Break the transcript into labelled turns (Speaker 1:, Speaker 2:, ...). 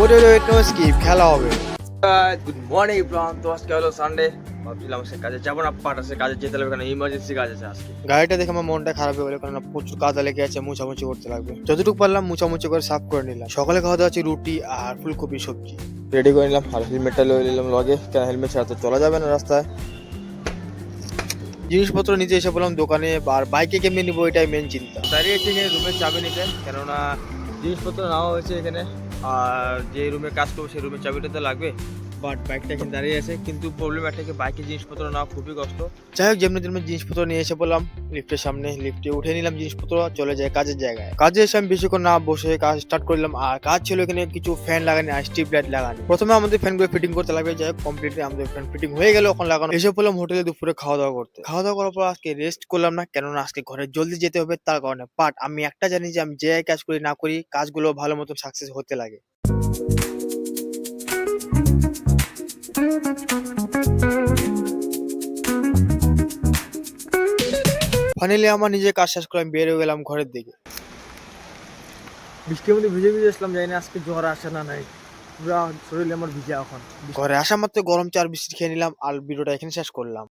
Speaker 1: No skip, খেলা হবে।
Speaker 2: Good morning Ibrahim. তো আজকে হলো সানডে, ভাবছিলাম সে কাজে যাবো না, পাট আছে কাজে যেতে হবে, কারণ ইমার্জেন্সি কাজ আছে আজকে।
Speaker 1: গাড়িটা দেখে আমার মনটা খারাপ হয়ে গেলো, কারণ প্রচুর কাদা লেগে আছে, মুছামুছি করতে লাগবে। যতটুকু পারলাম মুছামুছি করে সাফ করে নিলাম। সকালে খাওয়া দাওয়া হচ্ছে রুটি আর ফুলকপি সবজি। রেডি করে নিলাম আর হেলমেটটা লয়ে নিলাম লগে, কেন হেলমেট ছাড়া তো চলা যাবে না রাস্তায়। জিনিসপত্র নিতে এসে বললাম দোকানে, আর বাইকে কেমনি নিবো এটাই মেন চিন্তা। দাঁড়িয়ে এখানে রুমের চাবি নিতে, কেননা জিনিসপত্র নেওয়া হয়েছে এখানে, আর যে রুমে কাজ করবো সেই রুমের চাবিটা তো লাগবে। বাট বাইকটা এখানে দাঁড়িয়ে আছে, কিন্তু প্রবলেম একটা কি বাইকে জিনিসপত্র নেওয়া খুবই কষ্ট। যাই হোক, যেমনি তেমনি জিনিসপত্র নিয়ে এসে বললাম লিফটের সামনে, লিফটে উঠে নিলাম জিনিসপত্র, চলে যায় কাজের জায়গায়। কাজে এসে আমি বেশিক্ষণ না বসে কাজ স্টার্ট করলাম। আর কাজ ছিল এখানে কিছু ফ্যান লাগানো আর স্ট্রিপ লাইট লাগানো। প্রথমে আমাদের ফ্যানগুলো ফিটিং করতে লাগবে, যাই হোক কমপ্লিটলি আমাদের ফ্যান ফিটিং হয়ে গেল। এখন লাগানো এসে বললাম হোটেলে দুপুরে খাওয়া দাওয়া করতে। খাওয়া দাওয়া করার পর আজকে রেস্ট করলাম না, কেননা আজকে ঘরে জলদি যেতে হবে, তার কারণে। বাট আমি একটা জানি যে আমি যে কাজ করি না করি, কাজগুলো ভালো মতো সাকসেস হতে লাগে। ফাইনালি আমার নিজের কাজ শেষ করে আমি বের হয়ে গেলাম ঘরের দিকে।
Speaker 2: বৃষ্টির মধ্যে ভিজে ভিজে আসলাম, জানি না আজকে জ্বর আসে না নাই, পুরা শরীরে আমার ভিজা। এখন
Speaker 1: ঘরে আসা মাত্র গরম চা আর বিস্কিট খেয়ে নিলাম, আর ভিডিওটা এখানে শেষ করলাম।